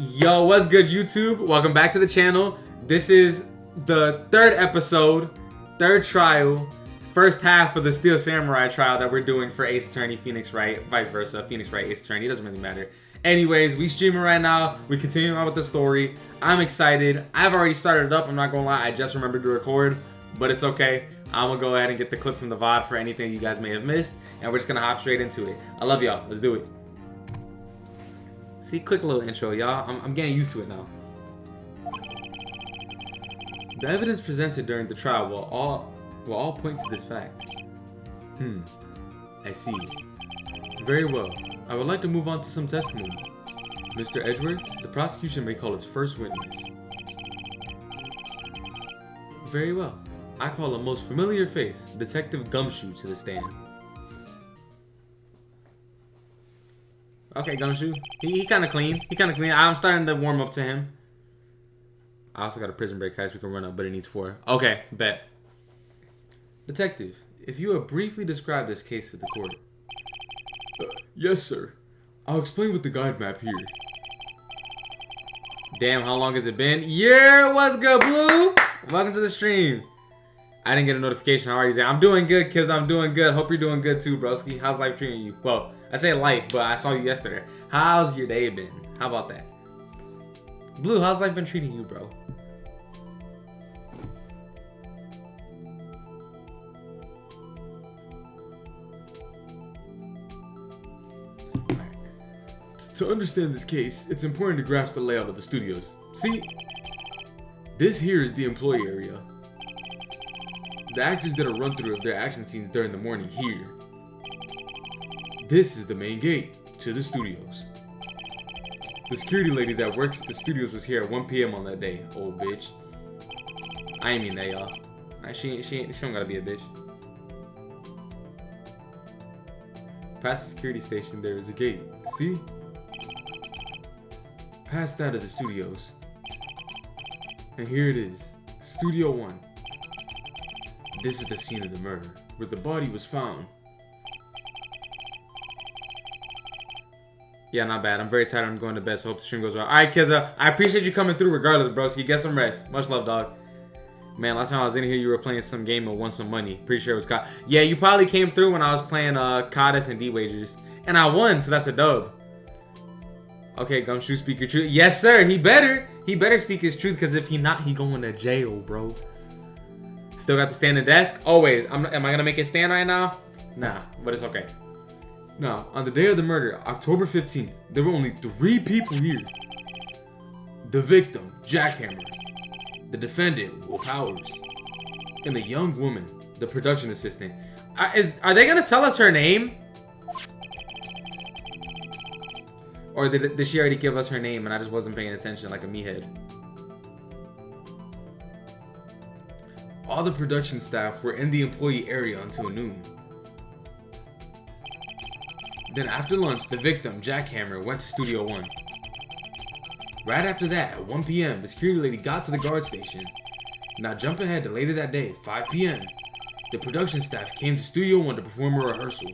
Yo, what's good, YouTube? Welcome back to the channel. This is the third episode, third trial, first half of the Steel Samurai trial that we're doing for Ace Attorney, Phoenix Wright, vice versa. Phoenix Wright, Ace Attorney, it doesn't really matter. Anyways, we streaming right now. We continue on with the story. I'm excited. I've already started it up. I'm not gonna lie. I just remembered to record, but it's okay. I'm gonna go ahead and get the clip from the VOD for anything you guys may have missed, and we're just gonna hop straight into it. I love y'all. Let's do it. See, quick little intro, y'all. I'm getting used to it now. The evidence presented during the trial will all point to this fact. I see. Very well. I would like to move on to some testimony. Mr. Edgeworth, the prosecution may call its first witness. Very well. I call a most familiar face, Detective Gumshoe, to the stand. Okay, Gumshoe. He kind of clean. I'm starting to warm up to him. I also got a prison break catch we can run up, but it needs 4. Okay, bet. Detective, if you would briefly describe this case to the court. Yes, sir. I'll explain with the guide map here. Damn, how long has it been? Yeah, what's good, Blue? Welcome to the stream. I didn't get a notification. How are you? I'm doing good, kids. I'm doing good. Hope you're doing good too, broski. How's life treating you? Well, I say life, but I saw you yesterday. How's your day been? How about that? Blue, how's life been treating you, bro? To understand this case, it's important to grasp the layout of the studios. See? This here is the employee area. The actors did a run-through of their action scenes during the morning here. This is the main gate to the studios. The security lady that works at the studios was here at 1 p.m. on that day, old bitch. I ain't mean that, y'all. She don't gotta be a bitch. Past the security station, there is a gate. See? Past that of the studios. And here it is, Studio 1. This is the scene of the murder, where the body was found. Yeah, not bad. I'm very tired. I'm going to bed, so hope the stream goes well. Alright, kids, I appreciate you coming through regardless, bro. So you get some rest. Much love, dog. Man, last time I was in here, you were playing some game and won some money. Pretty sure it was COD. Yeah, you probably came through when I was playing CODIS and D-Wagers. And I won, so that's a dub. Okay, Gumshoe, speak your truth. Yes, sir. He better speak his truth, because if he not, he going to jail, bro. Still got the standing desk? Always. Am I going to make it stand right now? Nah, but it's okay. Now, on the day of the murder, October 15th, there were only 3 people here. The victim, Jackhammer. The defendant, Will Powers. And the young woman, the production assistant. Are they going to tell us her name? Or did she already give us her name and I just wasn't paying attention like a meathead? All the production staff were in the employee area until noon. Then after lunch, the victim, Jackhammer, went to Studio 1. Right after that, at 1 p.m., the security lady got to the guard station. Now jump ahead to later that day, 5 p.m. The production staff came to Studio 1 to perform a rehearsal.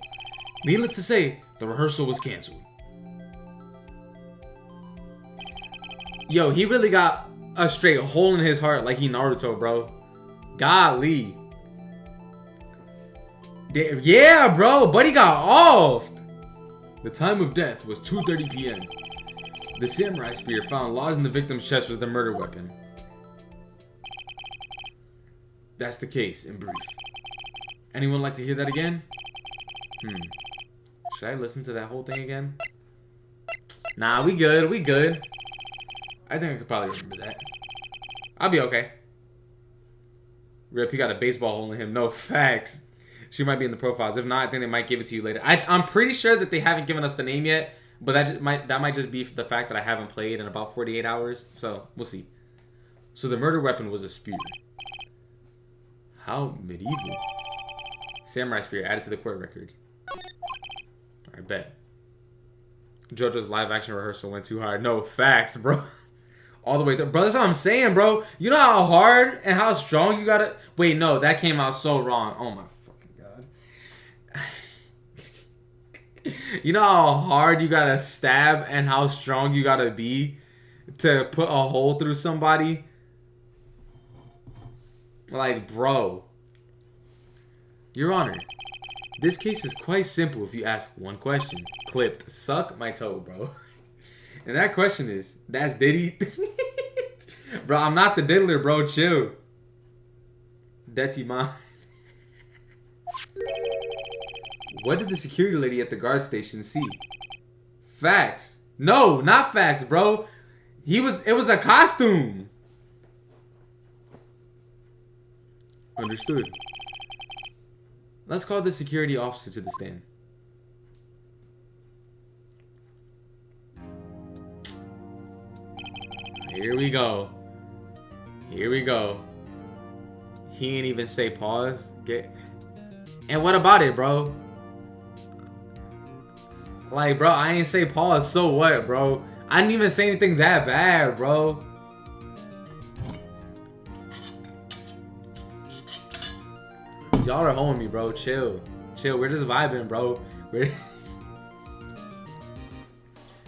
Needless to say, the rehearsal was canceled. Yo, he really got a straight hole in his heart like he Naruto, bro. Golly. Yeah, bro. Buddy got off. The time of death was 2:30 p.m. The samurai spear found lodged in the victim's chest was the murder weapon. That's the case in brief. Anyone like to hear that again? Should I listen to that whole thing again? Nah, we good. We good. I think I could probably remember that. I'll be okay. Rip, he got a baseball hole in him. No, facts. She might be in the profiles. If not, I think they might give it to you later. I'm pretty sure that they haven't given us the name yet, but that might just be the fact that I haven't played in about 48 hours. So, we'll see. So, the murder weapon was a spear. How medieval. Samurai spear added to the court record. Alright, bet. JoJo's live action rehearsal went too hard. No, facts, bro. All the way through. Bro, that's what I'm saying, bro. You know how hard and how strong you gotta... Wait, no, that came out so wrong. Oh my fucking god. You know how hard you gotta stab and how strong you gotta be to put a hole through somebody. Like, bro. Your Honor, this case is quite simple if you ask one question. Clipped. Suck my toe, bro. And that question is, that's Diddy? Bro, I'm not the diddler, bro. Chill. That's mine. What did the security lady at the guard station see? Facts. No, not facts, bro. It was a costume. Understood. Let's call the security officer to the stand. Here we go. Here we go. He ain't even say pause. And what about it, bro? Like, bro, I ain't say pause, so what, bro? I didn't even say anything that bad, bro. Y'all are holding me, bro. Chill. Chill. We're just vibing, bro. The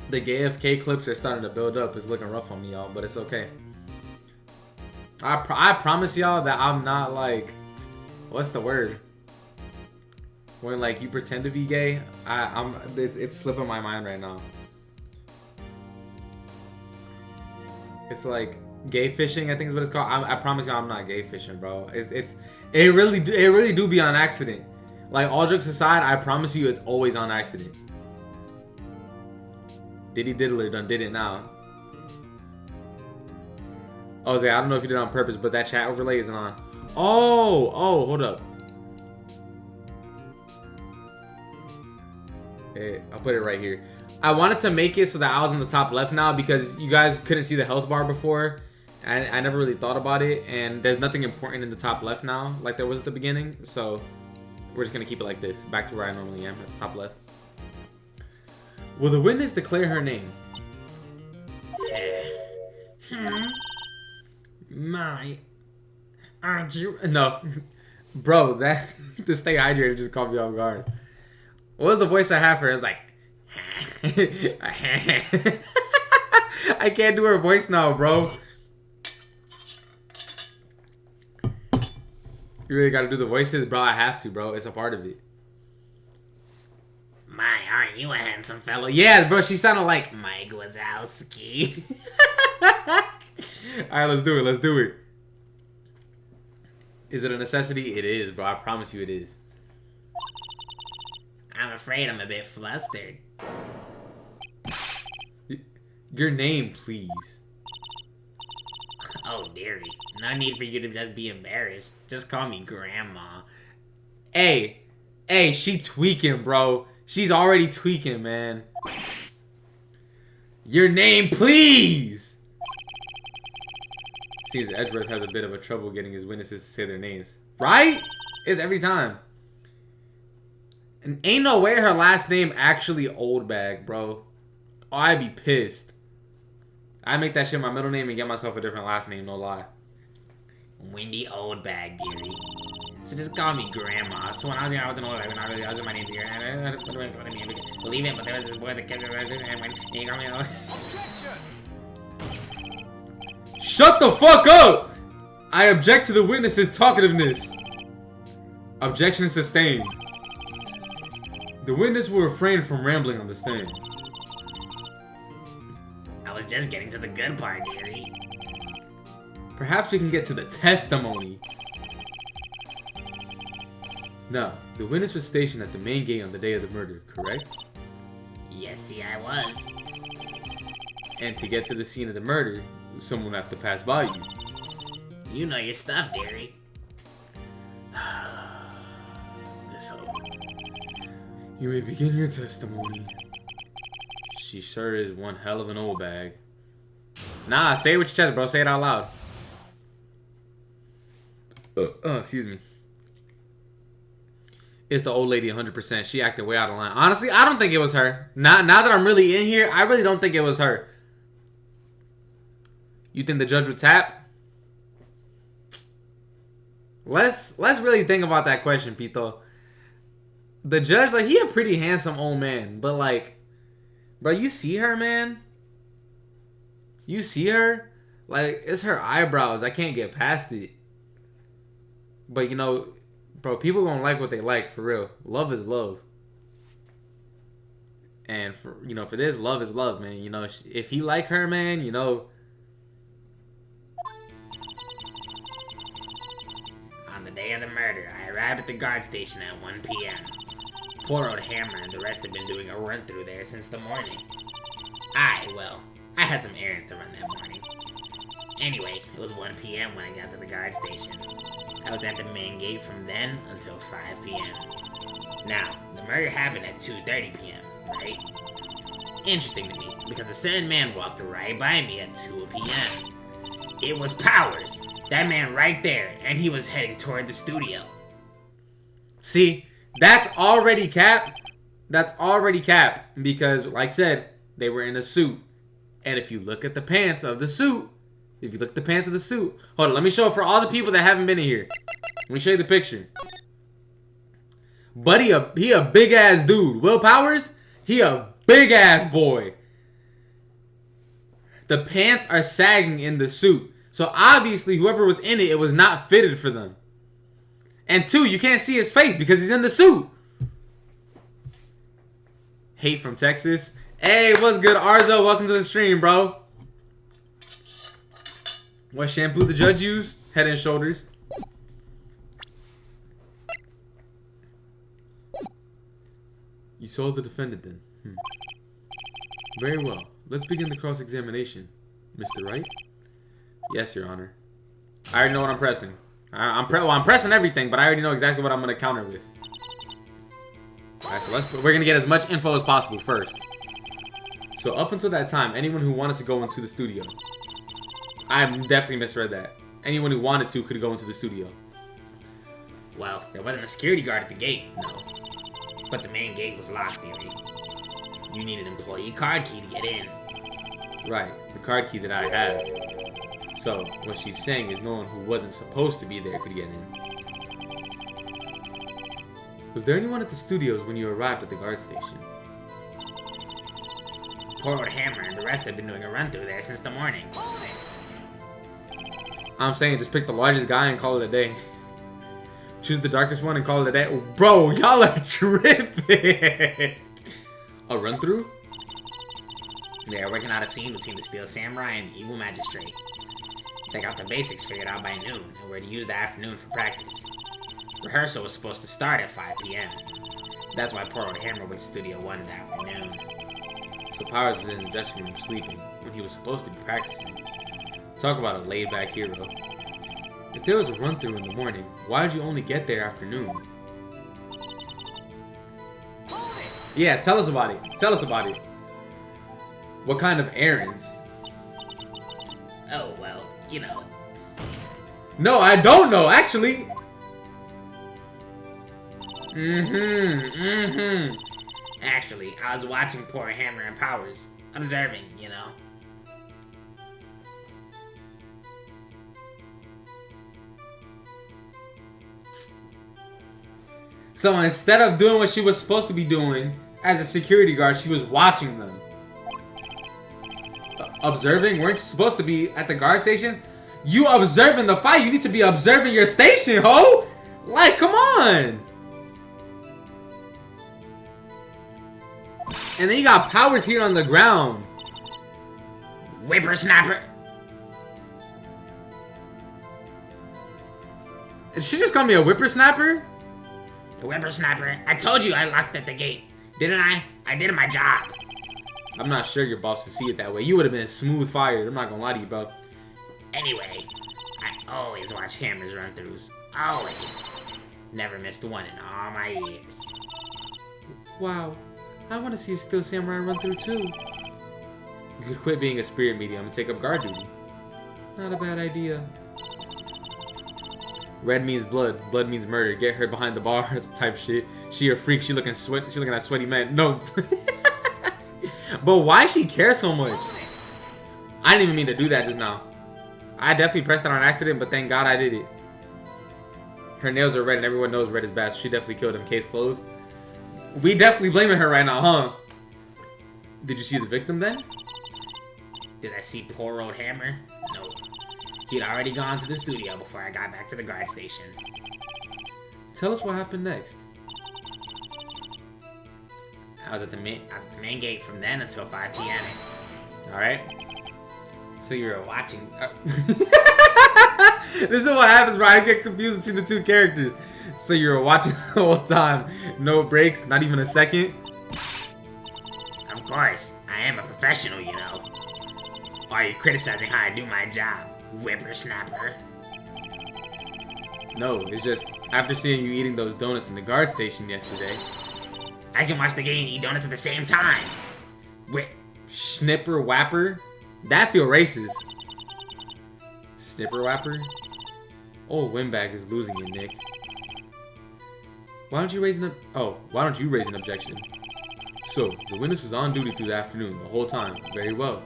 AFK clips are starting to build up. It's looking rough on me, y'all, but it's okay. I promise y'all that I'm not like... What's the word? When, like, you pretend to be gay. It's slipping my mind right now. It's like gay fishing, I think is what it's called. I promise y'all I'm not gay fishing, bro. It really do be on accident. Like, all jokes aside, I promise you it's always on accident. Diddy Diddler done did it now. Oh, Zay, I don't know if you did it on purpose, but that chat overlay isn't on. Oh, hold up. Hey, I'll put it right here. I wanted to make it so that I was on the top left now because you guys couldn't see the health bar before. I never really thought about it, and there's nothing important in the top left now like there was at the beginning, so we're just gonna keep it like this, back to where I normally am at the top left. Will the witness declare her name? Aren't you? No. Bro, that to stay hydrated just caught me off guard. What was the voice I have for her? It was like I can't do her voice now, bro. You really gotta do the voices, bro. I have to, bro. It's a part of it. My, aren't you a handsome fellow? Yeah, bro. She sounded like Mike Wazowski. All right, let's do it. Let's do it. Is it a necessity? It is, bro. I promise you, it is. I'm afraid I'm a bit flustered. Your name, please. Oh, dearie. No need for you to just be embarrassed. Just call me Grandma. Hey, she tweaking, bro. She's already tweaking, man. Your name, please! Seems Edgeworth has a bit of a trouble getting his witnesses to say their names. Right? It's every time. And ain't no way her last name actually OLDBAG, bro. Oh, I'd be pissed. I make that shit my middle name and get myself a different last name, no lie. Wendy OLDBAG, dearie. So just call me Grandma. So when I was young, I was an old bag, when I was my name, dear. Believe it, but there was this boy that kept it, and when he called me. Shut the fuck up! I object to the witness's talkativeness. Objection sustained. The witness will refrain from rambling on the stand. I was just getting to the good part, dearie. Perhaps we can get to the testimony. Now, the witness was stationed at the main gate on the day of the murder, correct? Yes, see, I was. And to get to the scene of the murder, someone would have to pass by you. You know your stuff, dearie. This hoe. You may begin your testimony. She sure is one hell of an old bag. Nah, say it with your chest, bro. Say it out loud. Excuse me. It's the old lady 100%. She acted way out of line. Honestly, I don't think it was her. Now that I'm really in here, I really don't think it was her. You think the judge would tap? Let's really think about that question, Pito. The judge, like, he a pretty handsome old man, but like, bro, you see her, man? You see her? Like, it's her eyebrows. I can't get past it. But, you know, bro, people gonna like what they like, for real. Love is love. And, for you know, for this, love is love, man. You know, if he like her, man, you know. On the day of the murder, I arrived at the guard station at 1 p.m. Poor old Hammer and the rest have been doing a run-through there since the morning. I had some errands to run that morning. Anyway, it was 1 p.m. when I got to the guard station. I was at the main gate from then until 5 p.m. Now, the murder happened at 2:30 p.m., right? Interesting to me, because a certain man walked right by me at 2 p.m. It was Powers, that man right there, and he was heading toward the studio. See, that's already cap. That's already cap. Because, like I said, they were in a suit. And if you look at the pants of the suit, hold on, let me show it for all the people that haven't been in here. Let me show you the picture. Buddy, he a big ass dude. Will Powers, he a big ass boy. The pants are sagging in the suit. So obviously, whoever was in it, it was not fitted for them. And two, you can't see his face because he's in the suit. Hate from Texas. Hey, what's good, Arzo? Welcome to the stream, bro. What shampoo the judge use? Head and Shoulders. You saw the defendant then. Very well. Let's begin the cross-examination. Mr. Wright? Yes, Your Honor. I already know what I'm pressing. I'm pressing everything, but I already know exactly what I'm going to counter with. Alright, so we're going to get as much info as possible first. So up until that time, anyone who wanted to go into the studio. I definitely misread that. Anyone who wanted to could go into the studio. Well, there wasn't a security guard at the gate, no. But the main gate was locked, Erie. You need an employee card key to get in. Right, the card key that I have. So, what she's saying is no one who wasn't supposed to be there could get in. Was there anyone at the studios when you arrived at the guard station? Poor old Hammer and the rest have been doing a run-through there since the morning. I'm saying just pick the largest guy and call it a day. Choose the darkest one and call it a day. Bro, y'all are tripping. A run-through? They are working out a scene between the Steel Samurai and the Evil Magistrate. They got the basics figured out by noon, and we're to use the afternoon for practice. Rehearsal was supposed to start at 5 p.m. That's why poor old Hammer went to Studio 1 in the afternoon. So Powers was in the dressing room sleeping when he was supposed to be practicing. Talk about a laid-back hero. If there was a run-through in the morning, why did you only get there after noon? Yeah, tell us about it. Tell us about it. What kind of errands? Oh, well, you know. No, I don't know, actually. Actually, I was watching poor Hammer and Powers. Observing, you know. So instead of doing what she was supposed to be doing as a security guard, she was watching them. Observing? Weren't you supposed to be at the guard station? You observing the fight. You need to be observing your station, ho! Like, come on! And then you got Powers here on the ground. Whippersnapper! Did she just call me a whippersnapper? Whippersnapper, I told you I locked at the gate. Didn't I? I did my job. I'm not sure your boss would see it that way. You would have been smooth fired. I'm not gonna lie to you, bro. Anyway, I always watch Hammer's run-throughs. Always. Never missed one in all my years. Wow. I want to see a Steel Samurai run through too. You could quit being a spirit medium and take up guard duty. Not a bad idea. Red means blood. Blood means murder. Get her behind the bars type shit. She a freak. She looking at sweaty men. No. But why she care so much? I didn't even mean to do that just now. I definitely pressed it on accident, but thank God I did it. Her nails are red and everyone knows red is bad, so she definitely killed him. Case closed. We definitely blaming her right now, huh? Did you see the victim then? Did I see poor old Hammer? Nope. He'd already gone to the studio before I got back to the guard station. Tell us what happened next. I was at the main gate from then until 5 p.m. Alright. So you were watching... This is what happens, bro. I get confused between the two characters. So you were watching the whole time. No breaks, not even a second. Of course. I am a professional, you know. Or are you criticizing how I do my job, whippersnapper? No, it's just after seeing you eating those donuts in the guard station yesterday. I can watch the game and eat donuts at the same time. Snipper Whapper? That feel racist. Snipper Whapper? Oh, Windbag is losing it, Nick. Why don't you raise an objection? So, the witness was on duty through the afternoon, the whole time. Very well.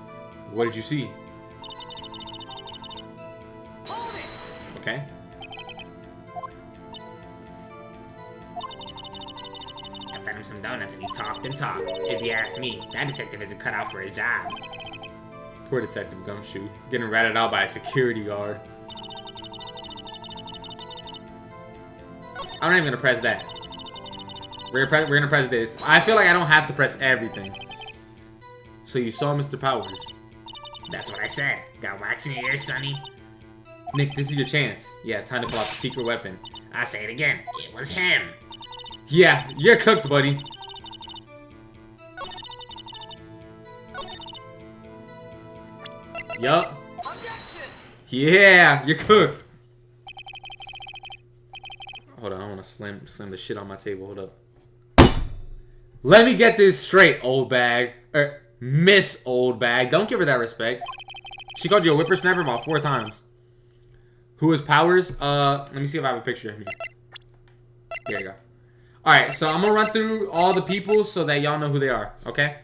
What did you see? Okay. I fed him some donuts and he talked and talked. If you ask me, that detective isn't cut out for his job. Poor Detective Gumshoe, getting ratted out by a security guard. I'm not even gonna press that. We're gonna press this. I feel like I don't have to press everything. So you saw Mr. Powers. That's what I said. Got wax in your ears, Sonny? Nick, this is your chance. Yeah, time to pull out the secret weapon. I'll say it again. It was him. Yeah, you're cooked, buddy. Yup. Yeah, you're cooked. Hold on, I want to slam the shit on my table. Hold up. Let me get this straight, old bag. Miss Old Bag. Don't give her that respect. She called you a whippersnapper about 4 times. Who is Powers? Let me see if I have a picture of me. There you go. Alright, so I'm gonna run through all the people so that y'all know who they are, okay?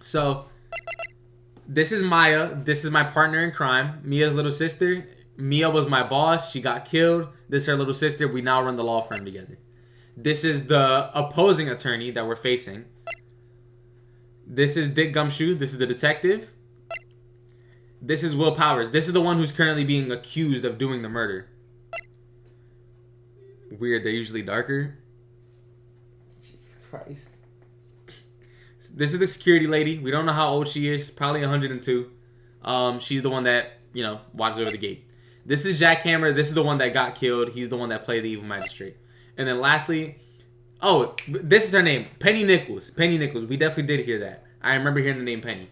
So, this is Maya. This is my partner in crime. Mia's little sister. Mia was my boss. She got killed. This is her little sister. We now run the law firm together. This is the opposing attorney that we're facing. This is Dick Gumshoe. This is the detective. This is Will Powers. This is the one who's currently being accused of doing the murder. Weird, they're usually darker. Jesus Christ. This is the security lady. We don't know how old she is. Probably 102. She's the one that, you know, watches over the gate. This is Jackhammer. This is the one that got killed. He's the one that played the evil magistrate. And then lastly, oh, this is her name. Penny Nichols. Penny Nichols. We definitely did hear that. I remember hearing the name Penny.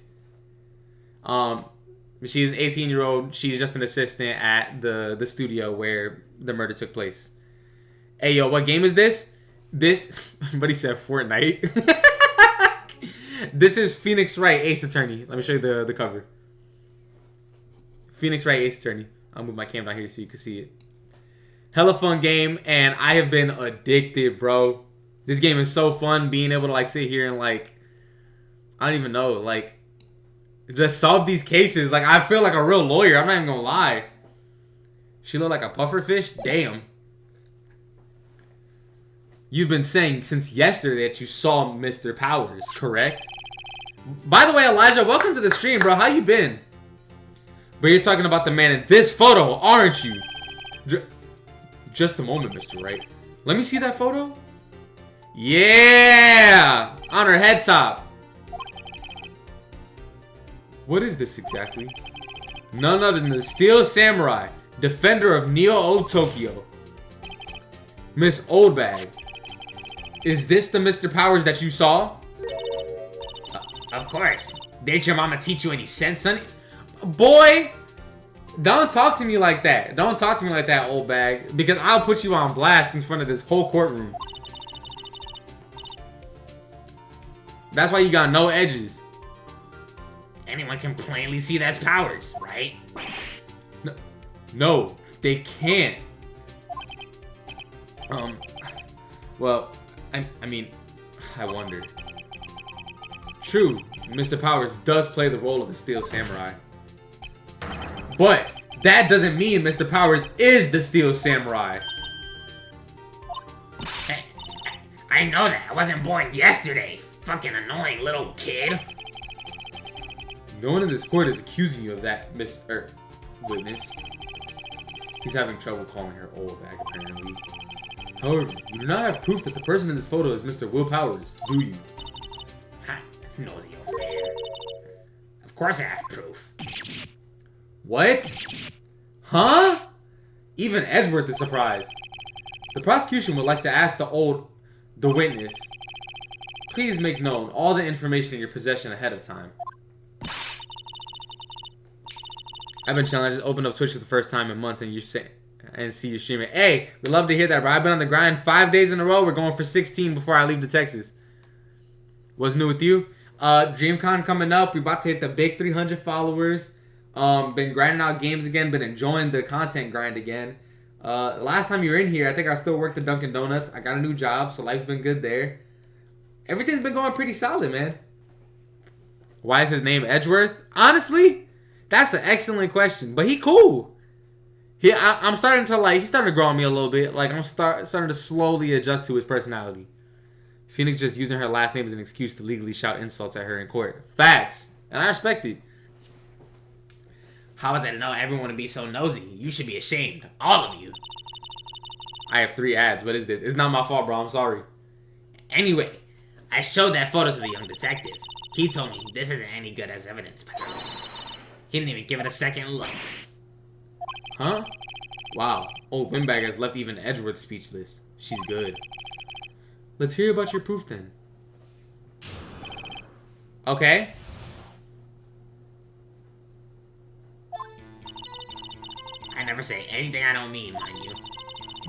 She's an 18-year-old. She's just an assistant at the studio where the murder took place. Hey, yo, what game is this? But he said Fortnite. This is Phoenix Wright, Ace Attorney. Let me show you the cover. Phoenix Wright, Ace Attorney. I'll move my camera down here so you can see it. Hella fun game, and I have been addicted, bro. This game is so fun, being able to, like, sit here and, like, I don't even know, like, just solve these cases. Like, I feel like a real lawyer. I'm not even gonna lie. She looked like a pufferfish? Damn. You've been saying since yesterday that you saw Mr. Powers, correct? By the way, Elijah, welcome to the stream, bro. How you been? But you're talking about the man in this photo, aren't you? Just a moment, Mr. Wright. Let me see that photo. Yeah! On her head top. What is this exactly? None other than the Steel Samurai, defender of Neo Tokyo. Miss Oldbag. Is this the Mr. Powers that you saw? Of course. Didn't your mama teach you any sense, sonny? Boy! Don't talk to me like that. Don't talk to me like that, old bag. Because I'll put you on blast in front of this whole courtroom. That's why you got no edges. Anyone can plainly see that's Powers, right? No, they can't. Well, I mean, I wonder. True, Mr. Powers does play the role of the Steel Samurai. But that doesn't mean Mr. Powers is the Steel Samurai. Hey, I know that. I wasn't born yesterday. Fucking annoying little kid. No one in this court is accusing you of that, witness. He's having trouble calling her OLDBAG, apparently. However, you do not have proof that the person in this photo is Mr. Will Powers, do you? Ha! Nosy old man. Of course I have proof. What? Huh? Even Edgeworth is surprised. The prosecution would like to ask the witness, please make known all the information in your possession ahead of time. I've been chilling. I just opened up Twitch for the first time in months, and see you streaming. Hey, we love to hear that, bro. I've been on the grind 5 days in a row. We're going for 16 before I leave to Texas. What's new with you? DreamCon coming up. We about to hit the big 300 followers. Been grinding out games again. Been enjoying the content grind again. Last time you were in here, I think I still worked at Dunkin' Donuts. I got a new job, so life's been good there. Everything's been going pretty solid, man. Why is his name Edgeworth? Honestly, that's an excellent question. But he cool. I'm starting to he's starting to grow on me a little bit. Like, I'm starting to slowly adjust to his personality. Phoenix just using her last name as an excuse to legally shout insults at her in court. Facts. And I respect it. How was I to know everyone would be so nosy? You should be ashamed. All of you. I have 3 ads. What is this? It's not my fault, bro. I'm sorry. Anyway, I showed that photo to the young detective. He told me this isn't any good as evidence, pal. He didn't even give it a second look. Huh? Wow. Old Windbag has left even Edgeworth speechless. She's good. Let's hear about your proof then. Okay. I never say anything I don't mean, mind you.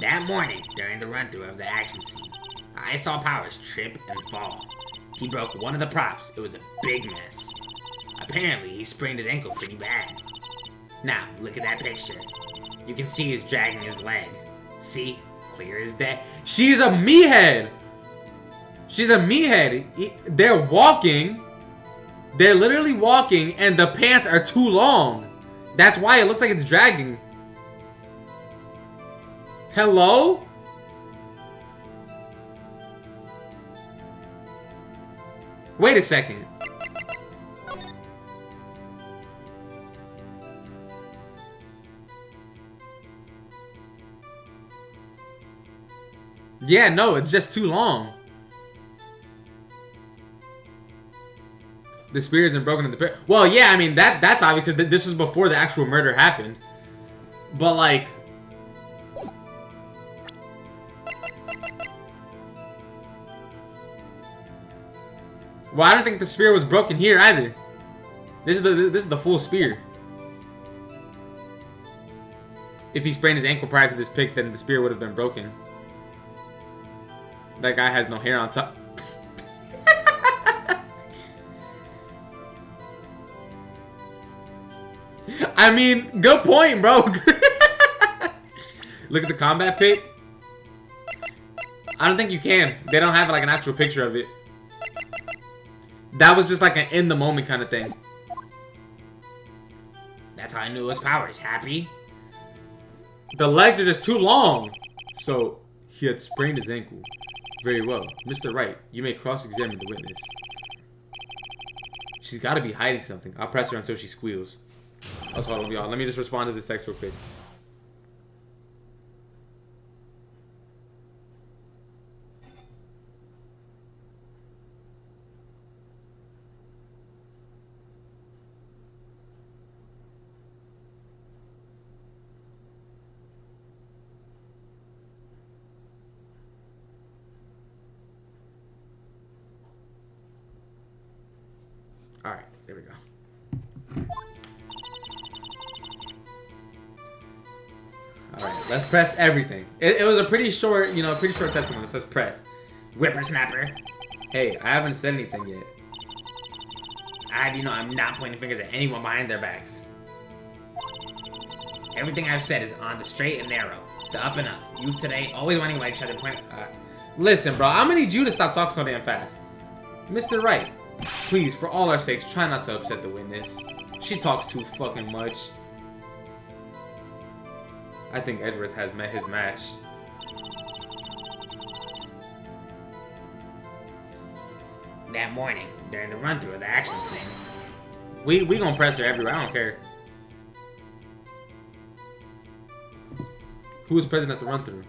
That morning, during the run-through of the action scene, I saw Powers trip and fall. He broke one of the props. It was a big mess. Apparently, he sprained his ankle pretty bad. Now, look at that picture. You can see he's dragging his leg. See? Clear as day. She's a meathead! She's a meathead. They're walking. They're literally walking, and the pants are too long. That's why it looks like it's dragging. Hello? Wait a second. Yeah, no, it's just too long. The spear isn't broken in the pit. Well, yeah, I mean, that's obvious because this was before the actual murder happened. But, like... Well, I don't think the spear was broken here either. This is the full spear. If he sprained his ankle prior to this pick, then the spear would have been broken. That guy has no hair on top. I mean, good point, bro. Look at the combat pic. I don't think you can. They don't have like an actual picture of it. That was just like an in the moment kind of thing. That's how I knew it was Powers. Happy? The legs are just too long. So, he had sprained his ankle. Very well. Mr. Wright, you may cross-examine the witness. She's got to be hiding something. I'll press her until she squeals. That's all, y'all. Let me just respond to this text real quick. Alright, there we go. Alright, let's press everything. It was a pretty short, pretty short testimony, so let's press. Whippersnapper. Hey, I haven't said anything yet. I'm not pointing fingers at anyone behind their backs. Everything I've said is on the straight and narrow. The up and up. Youth today, always wanting to each other point. Listen, bro, I'm gonna need you to stop talking so damn fast. Mr. Wright, please, for all our sakes, try not to upset the witness. She talks too fucking much. I think Edgeworth has met his match. That morning, during the run-through of the action scene, We gonna press her everywhere. I don't care. Who was present at the run-through?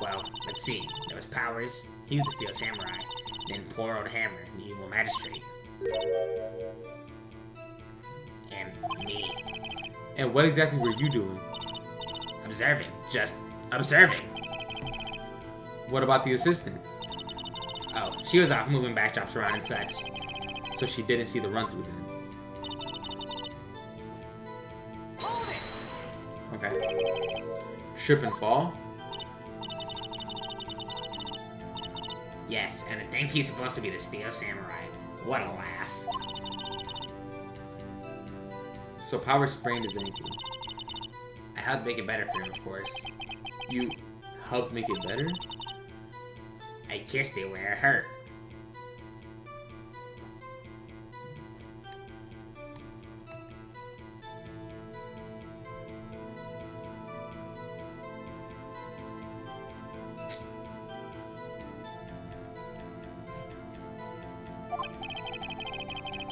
Well, let's see. There was Powers. He's the Steel Samurai. Then poor old Hammer, the evil magistrate. And me. And what exactly were you doing? Observing. Just observing. What about the assistant? Oh, she was off moving backdrops around and such. So she didn't see the run-through then. Okay. Trip and fall? Yes, and I think he's supposed to be the Steel Samurai. What a laugh. So Power sprained his ankle. I helped make it better for him, of course. You helped make it better? I kissed it where it hurt.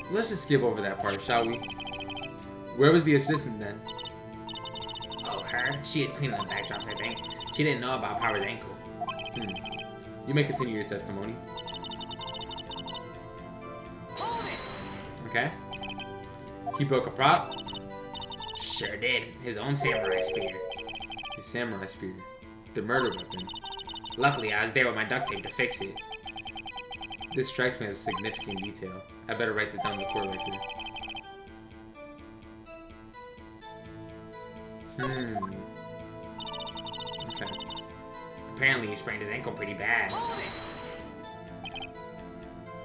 Let's just skip over that part, shall we? Where was the assistant then? Oh, her? She is cleaning the backdrops, I think. She didn't know about Power's ankle. You may continue your testimony. Okay. He broke a prop? Sure did. His own samurai spear. His samurai spear. The murder weapon. Luckily, I was there with my duct tape to fix it. This strikes me as a significant detail. I better write this down in the court record. Okay. Apparently, he sprained his ankle pretty bad.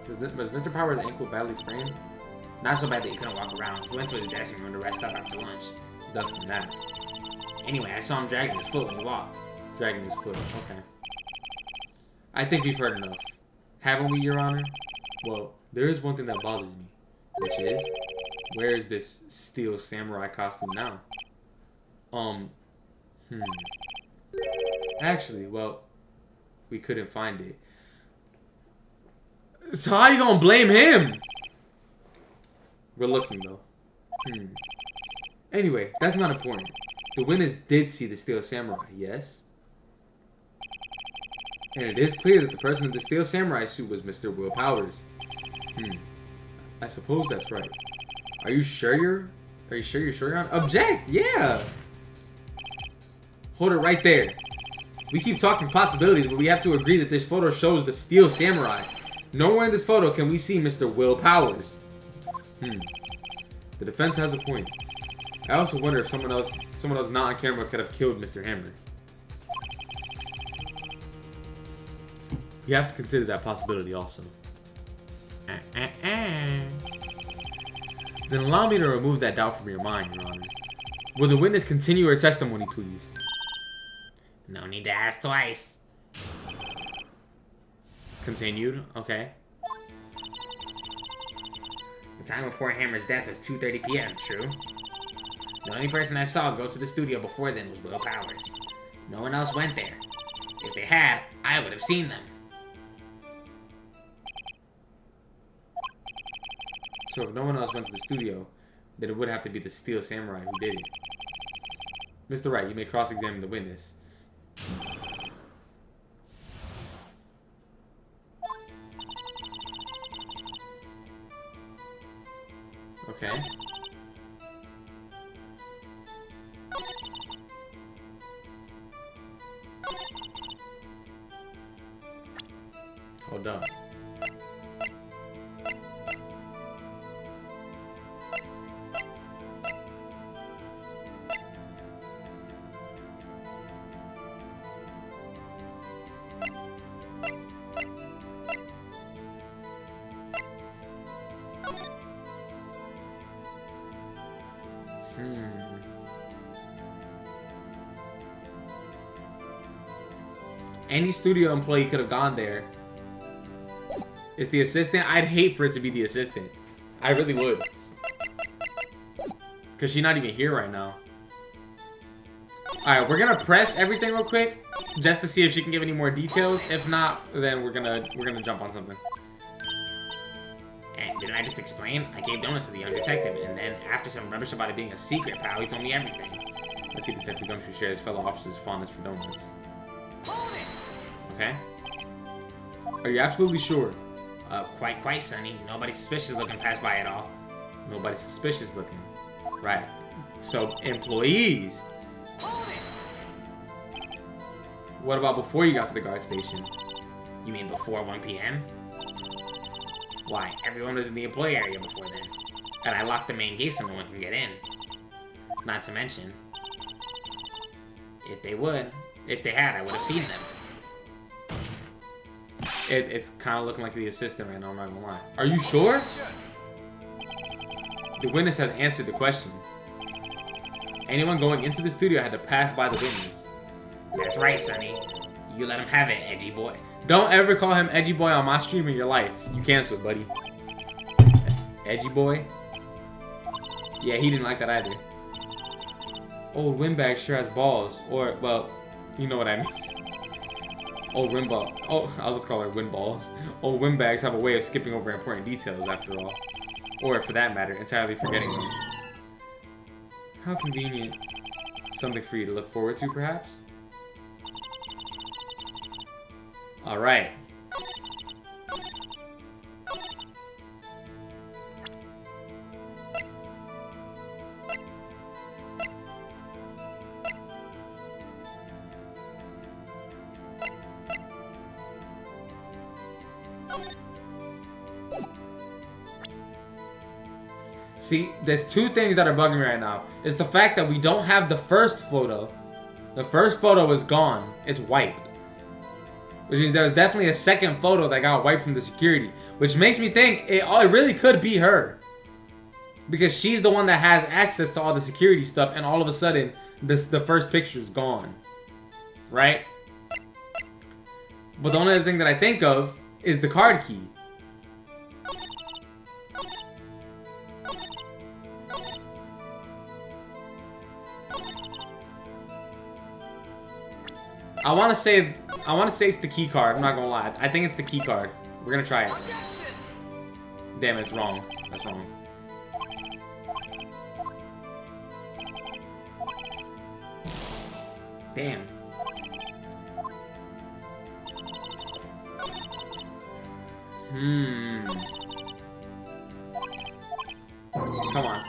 Was Mr. Power's ankle badly sprained? Not so bad that he couldn't walk around. He went to his dressing room to rest up after lunch. Less than that. Anyway, I saw him dragging his foot when he walked. Dragging his foot, okay. I think we've heard enough. Haven't we, Your Honor? Well, there is one thing that bothers me. Which is, where is this Steel Samurai costume now? Actually, well, we couldn't find it. So how you gonna blame him? We're looking, though. Anyway, that's not important. The witness did see the Steel Samurai, yes? And it is clear that the person in the Steel Samurai suit was Mr. Will Powers. I suppose that's right. Are you sure you're on? Object! Yeah! Hold it right there. We keep talking possibilities, but we have to agree that this photo shows the Steel Samurai. Nowhere in this photo can we see Mr. Will Powers. The defense has a point. I also wonder if someone else not on camera could have killed Mr. Hammer. You have to consider that possibility also. Then allow me to remove that doubt from your mind, Your Honor. Will the witness continue her testimony, please? No need to ask twice. Continued, okay. The time of poor Hammer's death was 2:30 p.m., true? The only person I saw go to the studio before then was Will Powers. No one else went there. If they had, I would have seen them. So if no one else went to the studio, then it would have to be the Steel Samurai who did it. Mr. Wright, you may cross-examine the witness. Okay. Hold up. Any studio employee could have gone there. It's the assistant. I'd hate for it to be the assistant. I really would. Because she's not even here right now. Alright, we're going to press everything real quick. Just to see if she can give any more details. If not, then we're gonna jump on something. And Didn't I just explain? I gave donuts to the young detective, and then after some rubbish about it being a secret, pal, he told me everything. Let's see Detective Gumshoe shares fellow officers' fondness for donuts. Okay. Are you absolutely sure? Quite, Sonny. Nobody suspicious looking passed by at all. Nobody suspicious looking. Right. So, employees. What about before you got to the guard station? You mean before 1 p.m.? Why, everyone was in the employee area before then. And I locked the main gate so no one can get in. Not to mention, if they had, I would have seen them. It's kind of looking like the assistant right now, I'm not gonna lie. Are you sure? The witness has answered the question. Anyone going into the studio had to pass by the witness. That's right, Sonny. You let him have it, edgy boy. Don't ever call him edgy boy on my stream in your life. You cancel it, buddy. Edgy boy? Yeah, he didn't like that either. Old windbag sure has balls. Or, well, you know what I mean. Old windball. Oh, I'll just call her windballs. Old windbags have a way of skipping over important details, after all. Or, for that matter, entirely forgetting them. How convenient. Something for you to look forward to, perhaps? Alright. See, there's two things that are bugging me right now. It's the fact that we don't have the first photo. The first photo is gone. It's wiped. Which means there's definitely a second photo that got wiped from the security. Which makes me think it really could be her. Because she's the one that has access to all the security stuff, and all of a sudden, the first picture's gone. Right? But the only other thing that I think of is the card key. I want to say it's the key card. I'm not gonna lie. I think it's the key card. We're gonna try it. Damn, it's wrong. That's wrong. Damn. Come on.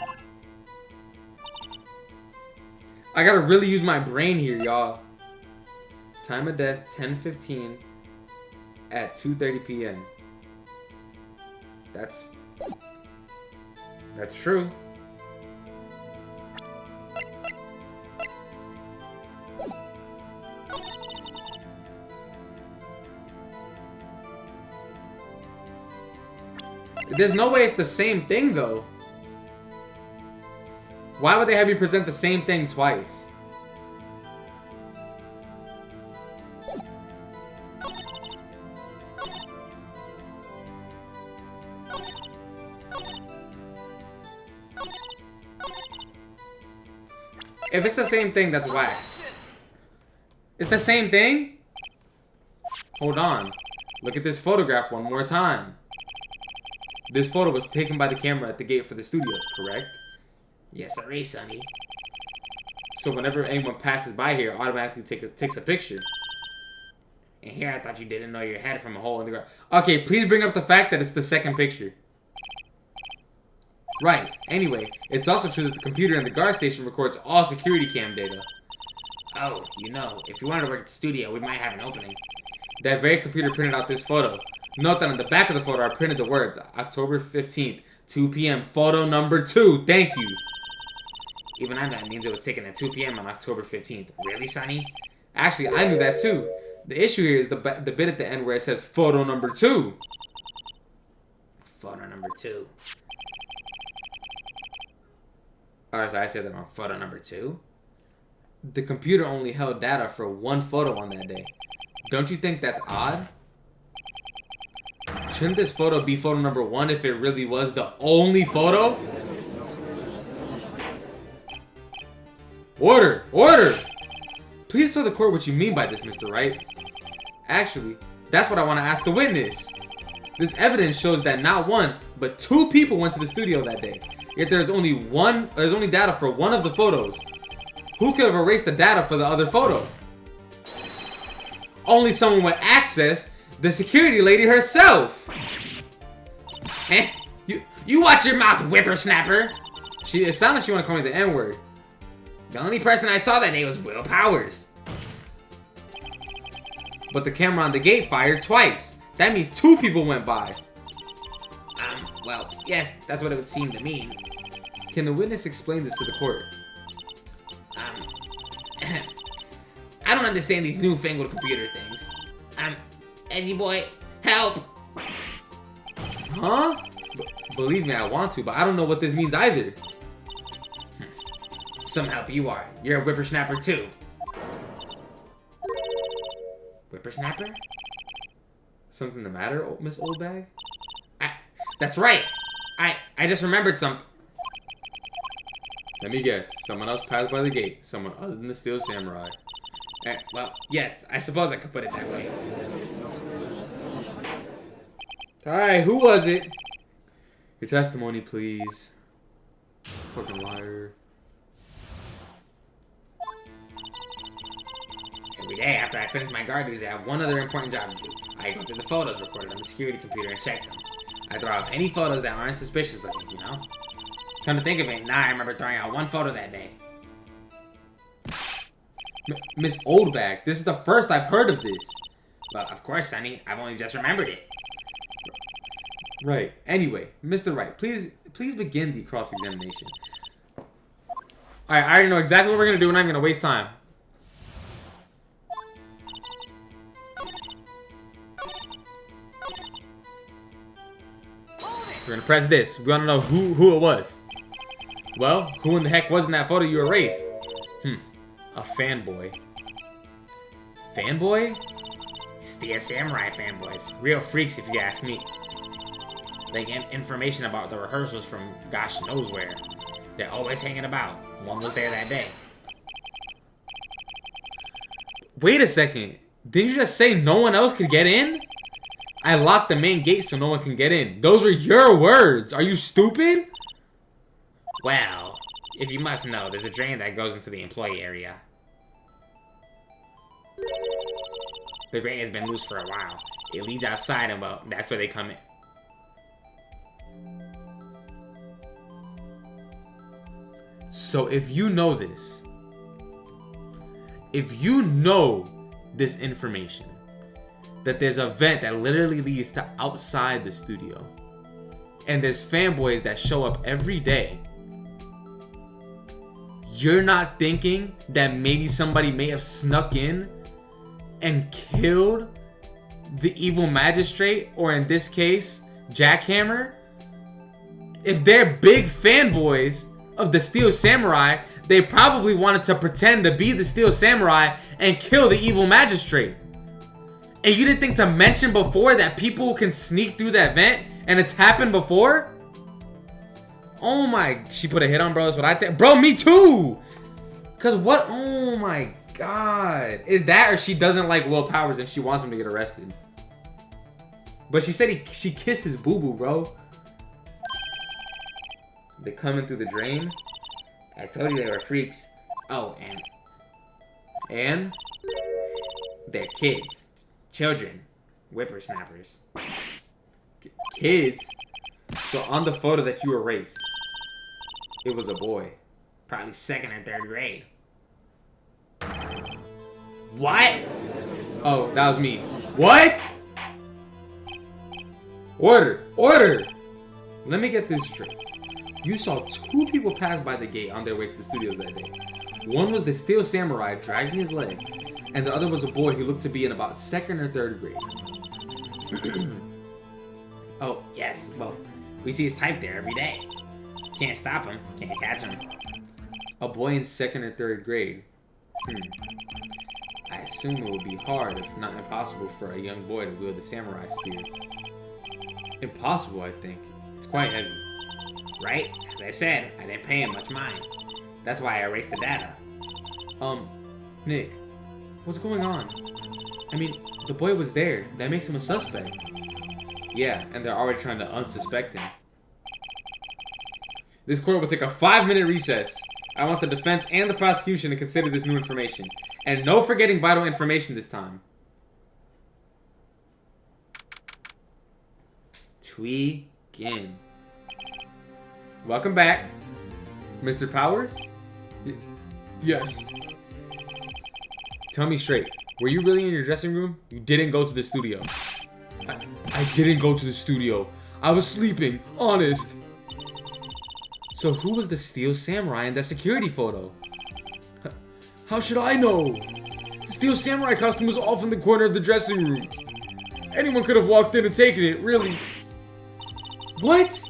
I gotta really use my brain here, y'all. Time of death, 10:15 at 2:30 p.m. That's true. There's no way it's the same thing, though. Why would they have you present the same thing twice? If it's the same thing, that's whack. It's the same thing? Hold on. Look at this photograph one more time. This photo was taken by the camera at the gate for the studios, correct? Yes, sir, Sonny. So whenever anyone passes by here, automatically takes a picture. And here I thought you didn't know your head from a hole in the ground. Okay, please bring up the fact that it's the second picture. Right. Anyway, it's also true that the computer in the guard station records all security cam data. Oh, you know, if you wanted to work at the studio, we might have an opening. That very computer printed out this photo. Note that on the back of the photo I printed the words, October 15th, 2 p.m., photo number 2. Thank you. Even I know that means it was taken at 2 p.m. on October 15th. Really, Sonny? Actually, I knew that too. The issue here is the bit at the end where it says photo number 2. Photo number 2. Alright, so I said that wrong. Photo number 2? The computer only held data for one photo on that day. Don't you think that's odd? Shouldn't this photo be photo number 1 if it really was the only photo? Order! Order! Please tell the court what you mean by this, Mr. Wright. Actually, that's what I want to ask the witness. This evidence shows that not one, but 2 people went to the studio that day. Yet there's only data for one of the photos. Who could have erased the data for the other photo? Only someone with access, the security lady herself. Eh? You watch your mouth, whippersnapper. It sounded like she wanted to call me the N-word. The only person I saw that day was Will Powers. But the camera on the gate fired twice. That means 2 people went by. Well, yes, that's what it would seem to me. Can the witness explain this to the court? I don't understand these newfangled computer things. Edgy boy, help! Huh? Believe me, I want to, but I don't know what this means either. Some help you are. You're a whippersnapper too. Whippersnapper? Something the matter, Miss Oldbag? That's right. I just remembered something. Let me guess. Someone else passed by the gate. Someone other than the Steel Samurai. Well, yes, I suppose I could put it that way. Alright, who was it? Your testimony, please. Fucking liar. Every day after I finish my guard duties, I have one other important job to do. I go through the photos recorded on the security computer and check them. I throw out any photos that aren't suspicious looking, you know? Come to think of it, now I remember throwing out one photo that day. Miss Oldbag, this is the first I've heard of this. Well, of course, Sonny. I've only just remembered it. Right. Anyway, Mr. Wright, please begin the cross-examination. Alright, I already know exactly what we're going to do and I'm going to waste time. We're going to press this. We want to know who it was. Well, who in the heck was in that photo you erased? A fanboy. Fanboy? Steel Samurai fanboys. Real freaks if you ask me. They get information about the rehearsals from gosh knows where. They're always hanging about. One was there that day. Wait a second. Didn't you just say no one else could get in? I locked the main gate so no one can get in. Those are your words. Are you stupid? Well, if you must know, there's a drain that goes into the employee area. The drain has been loose for a while. It leads outside and, well, that's where they come in. So if you know this, if you know this information, that there's a vent that literally leads to outside the studio, and there's fanboys that show up every day, you're not thinking that maybe somebody may have snuck in and killed the evil magistrate, or in this case, Jackhammer? If they're big fanboys of the Steel Samurai, they probably wanted to pretend to be the Steel Samurai and kill the evil magistrate. And you didn't think to mention before that people can sneak through that vent, and it's happened before? Oh my, she put a hit on bro, that's what I think. Bro, me too! Cause what, oh my god. Is that, or she doesn't like Will Powers and she wants him to get arrested? But she said she kissed his boo-boo, bro. They coming through the drain? I told you they were freaks. Oh, And? They're kids. Children. Whippersnappers. Kids? So on the photo that you erased, it was a boy. Probably 2nd or 3rd grade. What? Oh, that was me. What? Order! Order! Let me get this straight. You saw 2 people pass by the gate on their way to the studios that day. One was the Steel Samurai dragging his leg, and the other was a boy who looked to be in about 2nd or 3rd grade. Oh, yes, well, we see his type there every day. Can't stop him, can't catch him. A boy in 2nd or 3rd grade. I assume it would be hard, if not impossible, for a young boy to wield the samurai spear. Impossible, I think. It's quite heavy. Right? As I said, I didn't pay him much mind. That's why I erased the data. Nick, what's going on? I mean, the boy was there. That makes him a suspect. Yeah, and they're already trying to unsuspect him. This court will take a 5-minute recess. I want the defense and the prosecution to consider this new information. And no forgetting vital information this time. Tweakin'. Welcome back. Mr. Powers? Yes. Tell me straight. Were you really in your dressing room? You didn't go to the studio. I didn't go to the studio. I was sleeping. Honest. So who was the Steel Samurai in that security photo? How should I know? The Steel Samurai costume was off in the corner of the dressing room. Anyone could have walked in and taken it, really. What?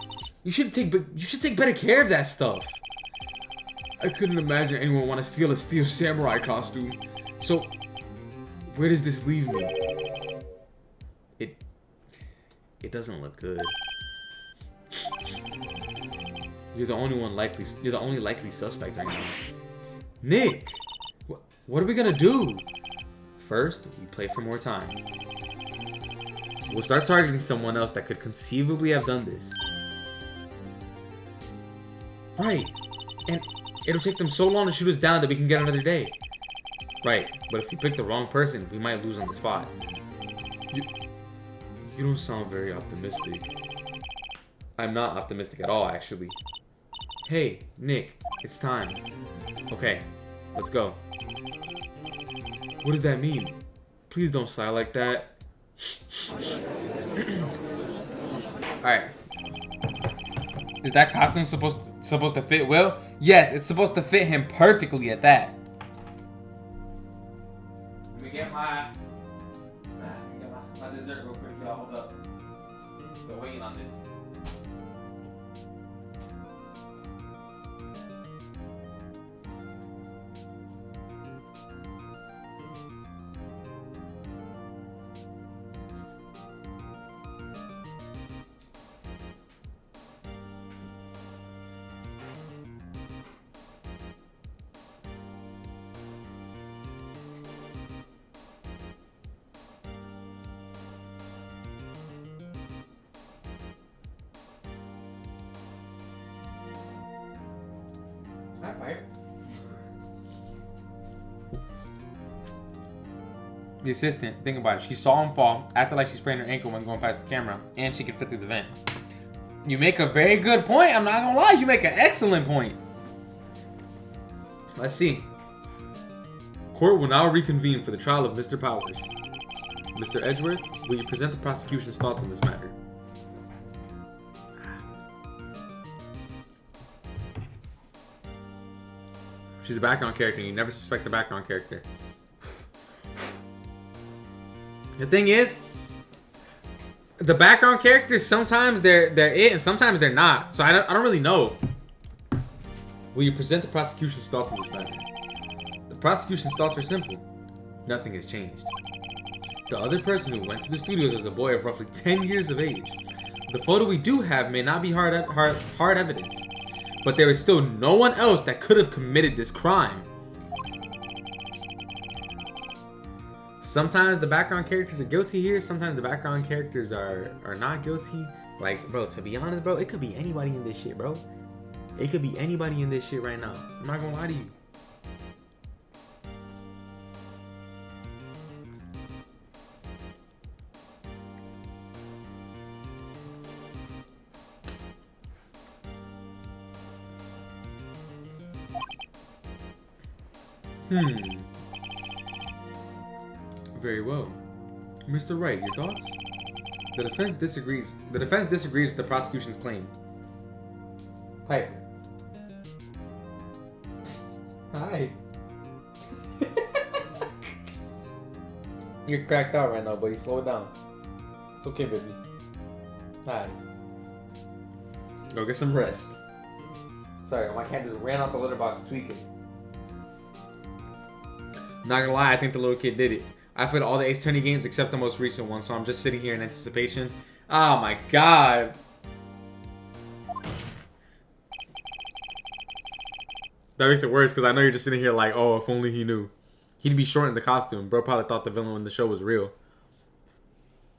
You should take better care of that stuff. I couldn't imagine anyone want to steal a Steel Samurai costume. So, where does this leave me? It doesn't look good. You're the only likely suspect right now. Nick! What are we gonna do? First, we play for more time. We'll start targeting someone else that could conceivably have done this. Right. And it'll take them so long to shoot us down that we can get another day. Right. But if we pick the wrong person, we might lose on the spot. You don't sound very optimistic. I'm not optimistic at all, actually. Hey, Nick, it's time. Okay, let's go. What does that mean? Please don't sigh like that. Alright. Is that costume supposed to fit Will? Yes, it's supposed to fit him perfectly at that. Let me get my dessert real quick. Y'all hold up. Been waiting on this. The assistant, think about it. She saw him fall, acted like she sprained her ankle when going past the camera, and she could fit through the vent. You make a very good point. I'm not gonna lie. You make an excellent point. Let's see. Court will now reconvene for the trial of Mr. Powers. Mr. Edgeworth, will you present the prosecution's thoughts on this matter? She's a background character, and you never suspect the background character. The thing is, the background characters, sometimes they're it and sometimes they're not. So I don't really know. Will you present the prosecution's thoughts on this matter? The prosecution's thoughts are simple. Nothing has changed. The other person who went to the studios was a boy of roughly 10 years of age. The photo we do have may not be hard evidence, but there is still no one else that could have committed this crime. Sometimes the background characters are guilty here. Sometimes the background characters are not guilty. Like, bro, to be honest, bro, it could be anybody in this shit, bro. It could be anybody in this shit right now. I'm not gonna lie to you. Very well. Mr. Wright, your thoughts? The defense disagrees with the prosecution's claim. Piper. Hi. You're cracked out right now, buddy. Slow it down. It's okay, baby. Hi. Go get some rest. Sorry, my cat just ran out the litter box tweaking. Not gonna lie, I think the little kid did it. I played all the Ace Attorney games except the most recent one, so I'm just sitting here in anticipation. Oh my god. That makes it worse because I know you're just sitting here like, oh, if only he knew. He'd be short in the costume. Bro probably thought the villain in the show was real.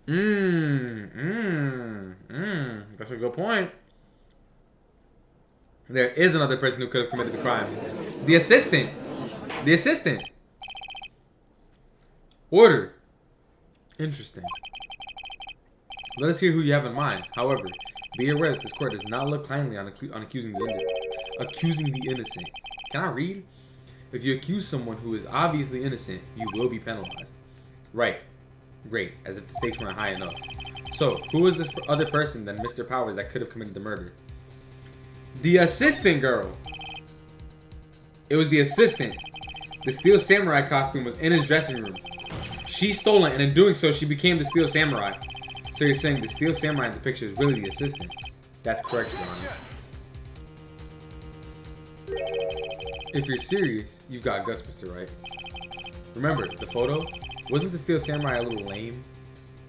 That's a good point. There is another person who could have committed the crime. The assistant. The assistant. Order. Interesting. Let us hear who you have in mind. However, be aware that this court does not look kindly on accusing the innocent. Can I read? If you accuse someone who is obviously innocent, you will be penalized. Right. Great. As if the stakes weren't high enough. So, who was this other person than Mr. Powers that could have committed the murder? The assistant girl. It was the assistant. The Steel Samurai costume was in his dressing room. She stole it, and in doing so, she became the Steel Samurai. So you're saying the Steel Samurai in the picture is really the assistant? That's correct, Your Honor. If you're serious, you've got guts, Mr. Wright. Remember, the photo? Wasn't the Steel Samurai a little lame?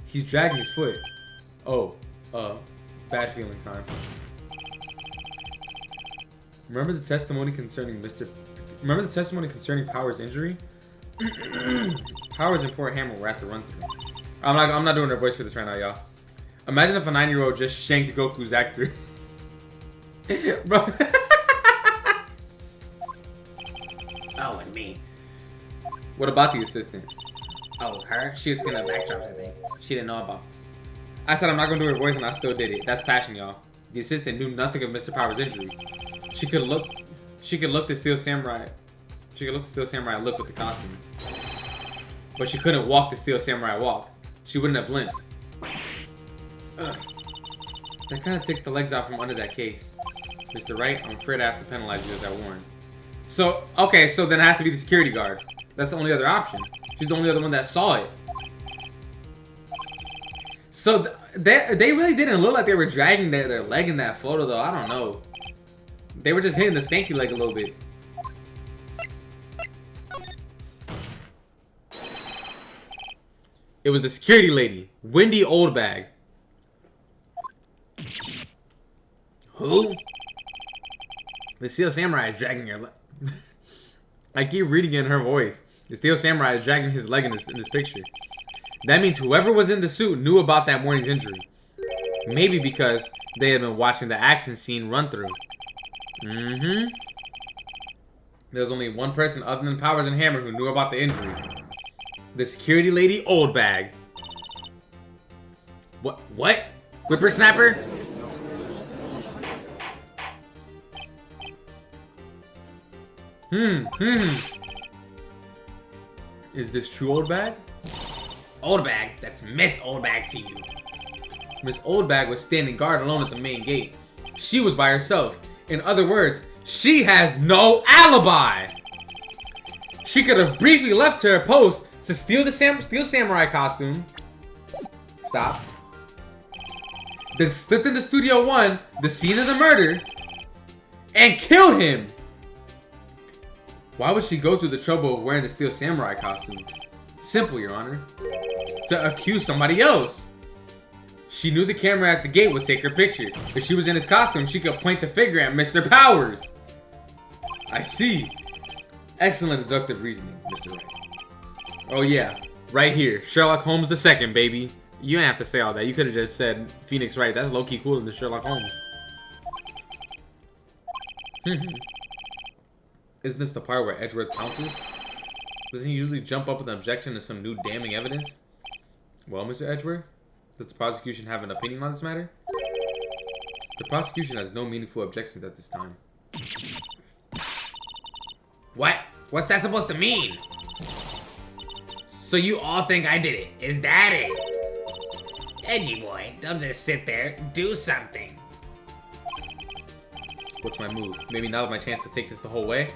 He's dragging his foot. Oh, bad feeling time. Remember the testimony concerning Powers' injury? Powers and poor Hammer were at the run through. I'm not doing a voice for this right now, y'all. Imagine if a 9-year-old just shanked Goku's actor. Bro. Oh, and me. What about the assistant? Oh, her? She was picking up backdrops, I think. She didn't know about. I said I'm not gonna do her voice, and I still did it. That's passion, y'all. The assistant knew nothing of Mr. Powers' injury. She could look the Steel Samurai. She could look the Steel Samurai look with the costume. But she couldn't walk the Steel Samurai walk. She wouldn't have limped. Ugh. That kind of takes the legs out from under that case. Mr. Wright, I'm afraid I have to penalize you as I warned. So, okay, so then it has to be the security guard. That's the only other option. She's the only other one that saw it. So, they really didn't look like they were dragging their leg in that photo, though. I don't know. They were just hitting the stanky leg a little bit. It was the security lady, Wendy Oldbag. Who? The Steel Samurai is dragging your leg. I keep reading it in her voice. The Steel Samurai is dragging his leg in this picture. That means whoever was in the suit knew about that morning's injury. Maybe because they had been watching the action scene run through. There was only one person other than Powers and Hammer who knew about the injury. The security lady, Oldbag. What? Whippersnapper? Is this true, Oldbag? Oldbag? That's Miss Oldbag to you. Miss Oldbag was standing guard alone at the main gate. She was by herself. In other words, she has no alibi. She could have briefly left her post to steal the Steel Samurai costume. Stop. Then slipped into Studio 1, the scene of the murder, and killed him. Why would she go through the trouble of wearing the Steel Samurai costume? Simple, Your Honor. To accuse somebody else. She knew the camera at the gate would take her picture. If she was in his costume, she could point the finger at Mr. Powers. I see. Excellent deductive reasoning, Mr. Wright. Oh yeah, right here. Sherlock Holmes II, baby. You didn't have to say all that. You could have just said Phoenix Wright. That's low-key cooler than Sherlock Holmes. Isn't this the part where Edgeworth pounces? Doesn't he usually jump up with an objection to some new damning evidence? Well, Mr. Edgeworth, does the prosecution have an opinion on this matter? The prosecution has no meaningful objections at this time. What? What's that supposed to mean? So you all think I did it? Is that it? Edgy boy, don't just sit there. Do something. What's my move? Maybe now's my chance to take this the whole way?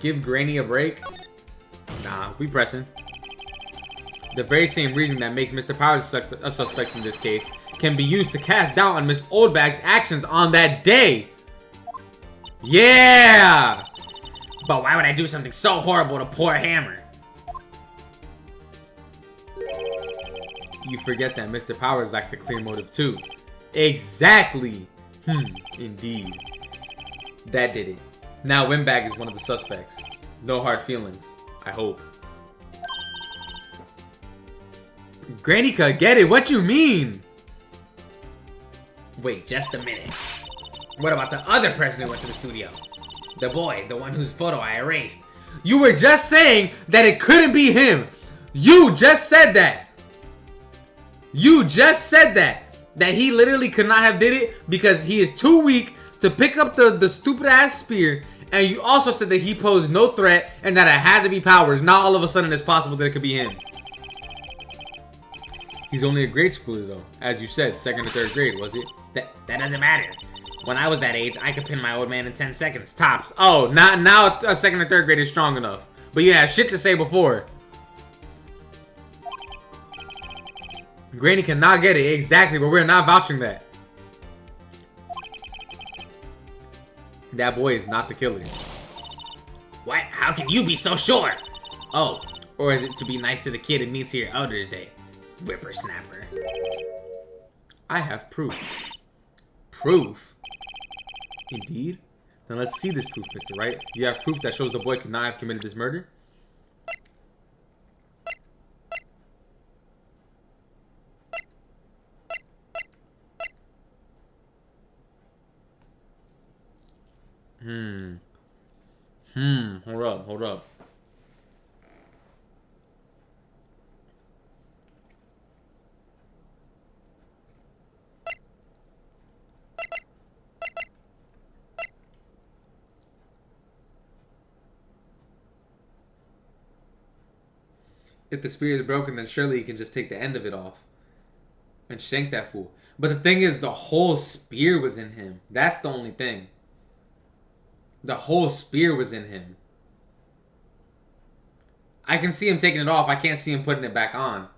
Give Granny a break? Nah, we pressing. The very same reason that makes Mr. Powers a suspect in this case can be used to cast doubt on Miss Oldbag's actions on that day. Yeah! But why would I do something so horrible to poor Hammer? You forget that Mr. Powers lacks a clear motive too. Exactly. Indeed. That did it. Now Windbag is one of the suspects. No hard feelings. I hope. Granica, get it? What you mean? Wait just a minute. What about the other person who went to the studio? The boy, the one whose photo I erased. You were just saying that it couldn't be him. You just said that. You just said that. That he literally could not have did it because he is too weak to pick up the stupid ass spear. And you also said that he posed no threat and that it had to be Powers. Now all of a sudden it's possible that it could be him. He's only a grade schooler though. As you said, 2nd or 3rd grade, was it? That doesn't matter. When I was that age, I could pin my old man in 10 seconds. Tops. Oh, now a 2nd or 3rd grade is strong enough. But you had shit to say before. Granny cannot get it. Exactly, but we're not vouching that. That boy is not the killer. What? How can you be so sure? Oh, or is it to be nice to the kid who meets here Elder's Day? Whippersnapper. I have proof. Proof? Indeed? Then let's see this proof, Mr. Wright. You have proof that shows the boy could not have committed this murder? Hold up. If the spear is broken, then surely he can just take the end of it off and shank that fool. But the thing is, the whole spear was in him. That's the only thing. The whole spear was in him. I can see him taking it off. I can't see him putting it back on.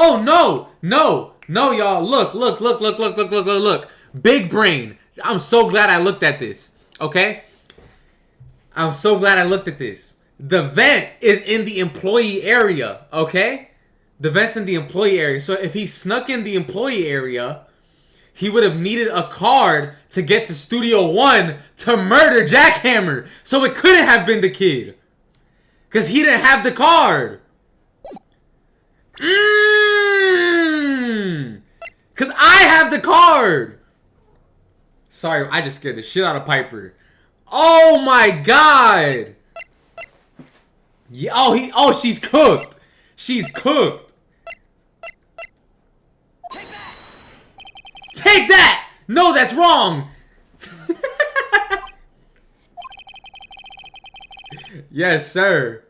Oh, no, y'all. Look. Big brain. I'm so glad I looked at this. Okay? I'm so glad I looked at this. The vent is in the employee area. Okay? The vent's in the employee area. So if he snuck in the employee area, he would have needed a card to get to Studio 1 to murder Jackhammer. So it couldn't have been the kid. Because he didn't have the card. Because I have the card. Sorry, I just scared the shit out of Piper. Oh my god. Yeah, oh, she's cooked. She's cooked. Take that! No, that's wrong. Yes, sir.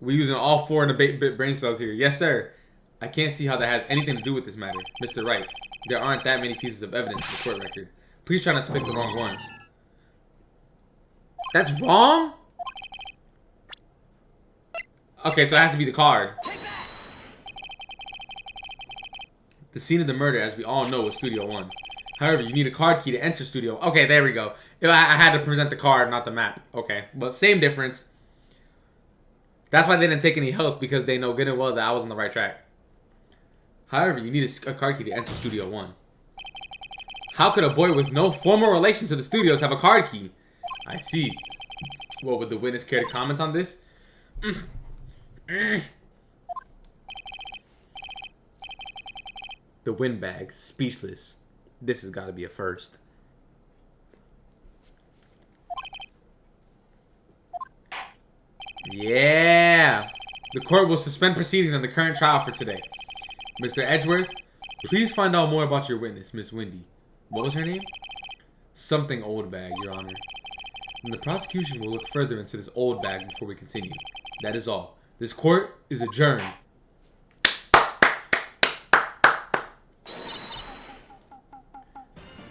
We're using all 4 in the brain cells here. Yes, sir. I can't see how that has anything to do with this matter. Mr. Wright, there aren't that many pieces of evidence in the court record. Please try not to pick the wrong ones. That's wrong? Okay, so it has to be the card. The scene of the murder, as we all know, was Studio 1. However, you need a card key to enter Studio. Okay, there we go. I had to present the card, not the map. Okay, but same difference. That's why they didn't take any health, because they know good and well that I was on the right track. However, you need a card key to enter Studio 1. How could a boy with no formal relation to the studios have a card key? I see. Well, would the witness care to comment on this? The windbag, speechless. This has got to be a first. Yeah! The court will suspend proceedings on the current trial for today. Mr. Edgeworth, please find out more about your witness, Miss Wendy. What was her name? Something OLDBAG, Your Honor. And the prosecution will look further into this OLDBAG before we continue. That is all. This court is adjourned.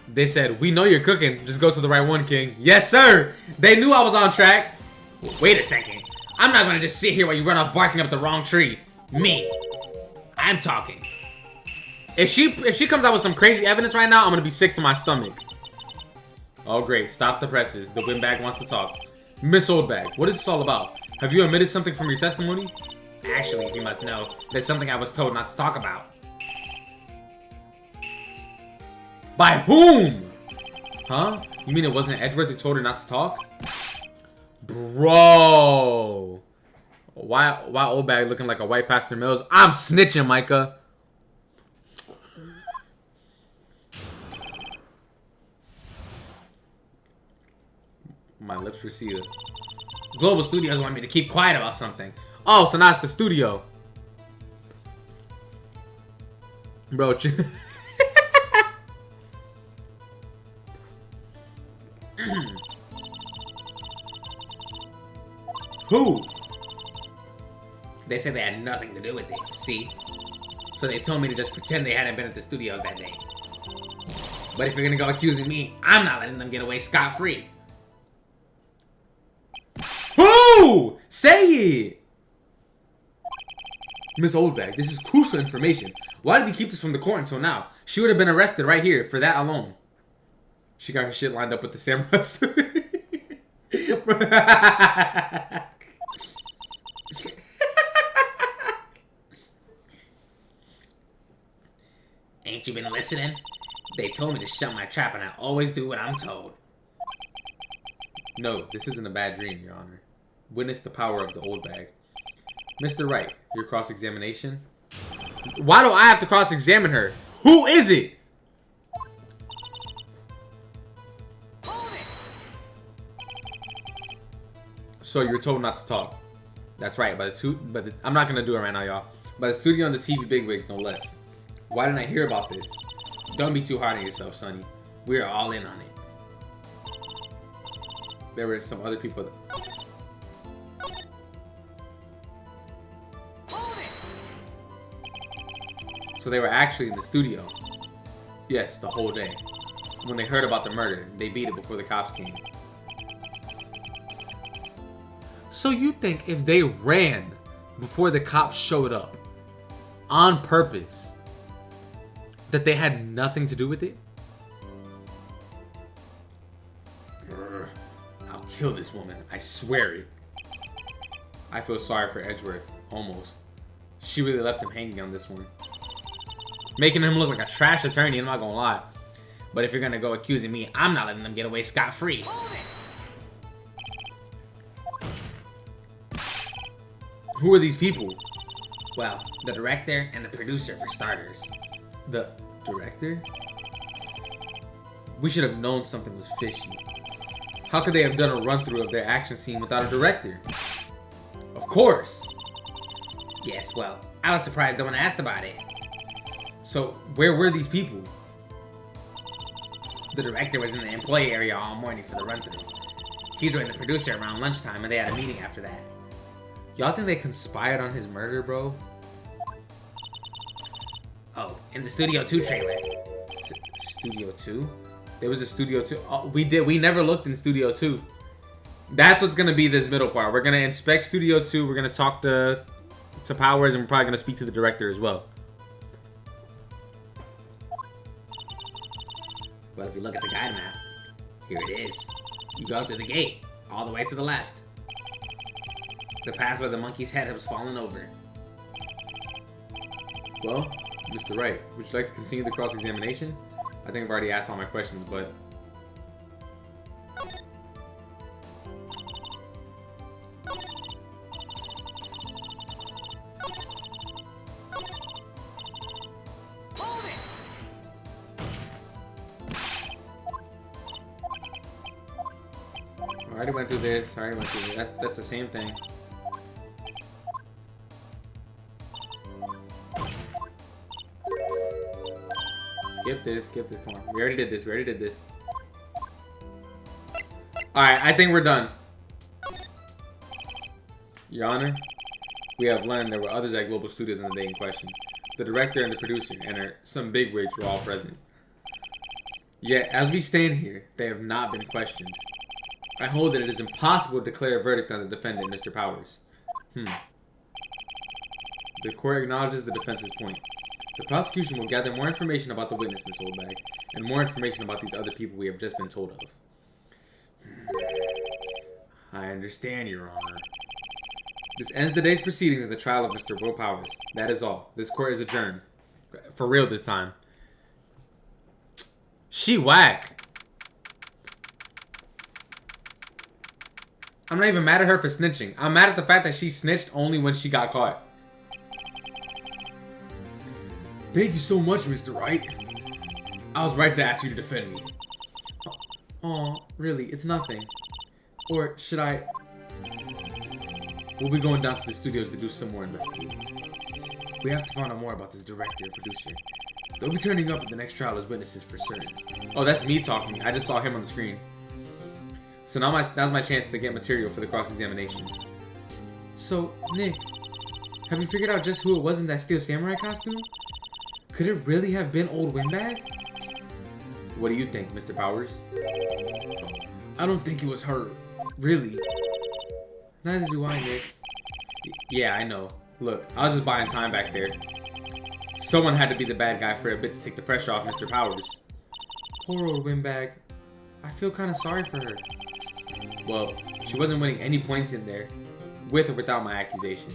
They said, we know you're cooking. Just go to the right one, King. Yes, sir. They knew I was on track. Wait a second. I'm not going to just sit here while you run off barking up the wrong tree. Me. I'm talking. If she comes out with some crazy evidence right now, I'm going to be sick to my stomach. Oh, great. Stop the presses. The windbag wants to talk. Miss OLDBAG, what is this all about? Have you omitted something from your testimony? Actually, if you must know, there's something I was told not to talk about. By whom? Huh? You mean it wasn't Edgeworth who told her not to talk? Bro. Why OLDBAG looking like a white Pastor Mills? I'm snitching, Micah. My lips were sealed. Global Studios want me to keep quiet about something. Oh, so now it's the studio. Bro, who? They said they had nothing to do with it, see? So they told me to just pretend they hadn't been at the studios that day. But if you're gonna go accusing me, I'm not letting them get away scot-free. Who? Say it! Miss OLDBAG, this is crucial information. Why did you keep this from the court until now? She would have been arrested right here for that alone. She got her shit lined up with the samurai. Ain't you been listening? They told me to shut my trap and I always do what I'm told. No, this isn't a bad dream, Your Honor. Witness the power of the OLDBAG. Mr. Wright, your cross-examination. Why do I have to cross-examine her? Who is it? So you're told not to talk. That's right. I'm not gonna do it right now, y'all. By the studio and the TV bigwigs, no less. Why didn't I hear about this? Don't be too hard on yourself, Sonny. We're all in on it. There were some other people. So they were actually in the studio. Yes, the whole day. When they heard about the murder, they beat it before the cops came. So you think if they ran before the cops showed up on purpose, that they had nothing to do with it? I'll kill this woman. I swear it. I feel sorry for Edgeworth. Almost. She really left him hanging on this one. Making him look like a trash attorney, I'm not gonna lie. But if you're gonna go accusing me, I'm not letting them get away scot-free. Who are these people? Well, the director and the producer for starters. The director? We should have known something was fishy. How could they have done a run-through of their action scene without a director? Of course! Yes, well, I was surprised no one asked about it. So, where were these people? The director was in the employee area all morning for the run-through. He joined the producer around lunchtime and they had a meeting after that. Y'all think they conspired on his murder, bro? Oh, in the Studio 2 trailer. Studio 2? There was a Studio 2? Oh, we never looked in Studio 2. That's what's gonna be this middle part. We're gonna inspect Studio 2, we're gonna talk to Powers, and we're probably gonna speak to the director as well. Well, if you look at the guide map, here it is. You go through the gate, all the way to the left. The path where the monkey's head has fallen over. Well, Mr. Wright, would you like to continue the cross-examination? I think I've already asked all my questions, but... I already went through this. That's the same thing. Skip this. Come on. We already did this. Alright, I think we're done. Your Honor, we have learned there were others at Global Studios on the day in question. The director and the producer and some bigwigs were all present. Yet, as we stand here, they have not been questioned. I hold that it is impossible to declare a verdict on the defendant, Mr. Powers. The court acknowledges the defense's point. The prosecution will gather more information about the witness, Miss OLDBAG, and more information about these other people we have just been told of. I understand, Your Honor. This ends the day's proceedings of the trial of Mr. Will Powers. That is all. This court is adjourned. For real this time. She whack. I'm not even mad at her for snitching. I'm mad at the fact that she snitched only when she got caught. Thank you so much, Mr. Wright. I was right to ask you to defend me. Oh, really? It's nothing. Or should I... We'll be going down to the studios to do some more investigating. We have to find out more about this director and producer. They'll be turning up at the next trial as witnesses for certain. Oh, that's me talking. I just saw him on the screen. So now's my chance to get material for the cross-examination. So, Nick, have you figured out just who it was in that Steel Samurai costume? Could it really have been old Windbag? What do you think, Mr. Powers? I don't think it was her. Really? Neither do I, Nick. Yeah, I know. Look, I was just buying time back there. Someone had to be the bad guy for a bit to take the pressure off Mr. Powers. Poor old Windbag. I feel kind of sorry for her. Well, she wasn't winning any points in there, with or without my accusation.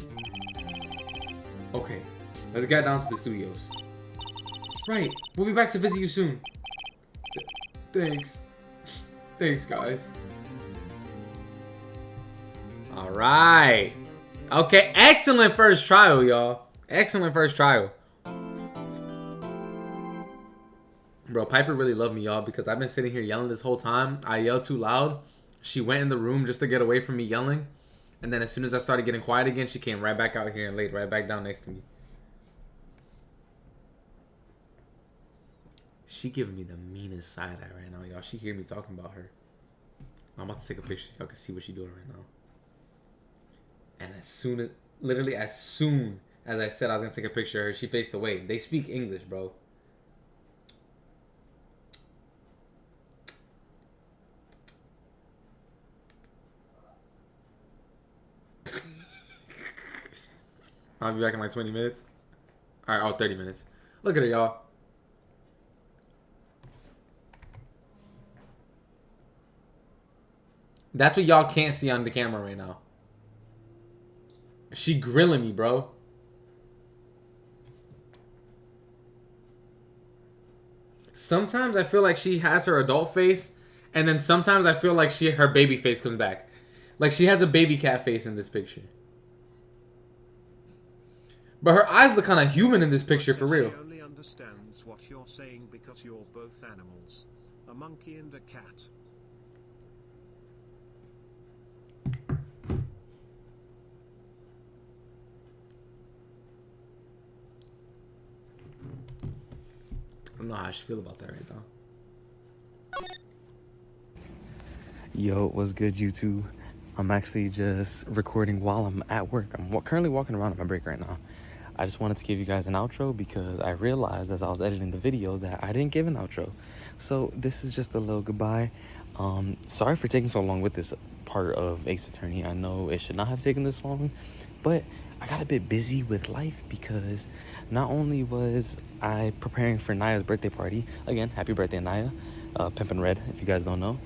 Okay, let's get down to the studios. Right, we'll be back to visit you soon. Thanks. Thanks, guys. Alright. Okay, excellent first trial, y'all. Excellent first trial. Bro, Piper really loved me, y'all, because I've been sitting here yelling this whole time. I yelled too loud. She went in the room just to get away from me yelling. And then as soon as I started getting quiet again, she came right back out here and laid right back down next to me. She giving me the meanest side eye right now, y'all. She hear me talking about her. I'm about to take a picture so y'all can see what she's doing right now. And literally as soon as I said I was going to take a picture of her, she faced away. They speak English, bro. I'll be back in like 20 minutes. Alright, oh, 30 minutes. Look at her, y'all. That's what y'all can't see on the camera right now. She grilling me, bro. Sometimes I feel like she has her adult face, and then sometimes I feel like her baby face comes back. Like she has a baby cat face in this picture. But her eyes look kind of human in this picture, for real. She only understands what you're saying because you're both animals. A monkey and a cat. I don't know how I should feel about that right now. Yo, what's good, YouTube? I'm actually just recording while I'm at work. I'm currently walking around on my break right now. I just wanted to give you guys an outro because I realized as I was editing the video that I didn't give an outro. So this is just a little goodbye. Sorry for taking so long with this part of Ace Attorney. I know it should not have taken this long, but I got a bit busy with life because not only was I preparing for Naya's birthday party, again, happy birthday, Naya, Pimpin' Red, if you guys don't know,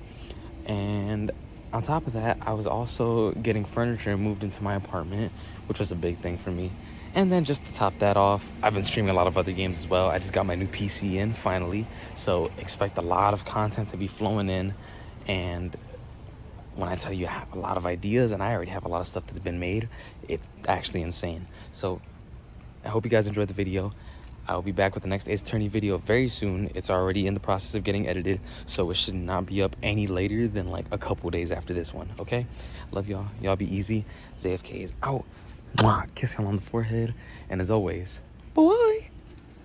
and on top of that, I was also getting furniture moved into my apartment, which was a big thing for me. And then just to top that off, I've been streaming a lot of other games as well. I just got my new PC in finally, so expect a lot of content to be flowing in. And when I tell you I have a lot of ideas and I already have a lot of stuff that's been made, it's actually insane. So I hope you guys enjoyed the video. I'll be back with the next Ace Attorney video very soon. It's already in the process of getting edited, so it should not be up any later than like a couple days after this one, okay? Love y'all. Y'all be easy. ZFK is out. Mwah. Kiss y'all on the forehead. And as always, bye.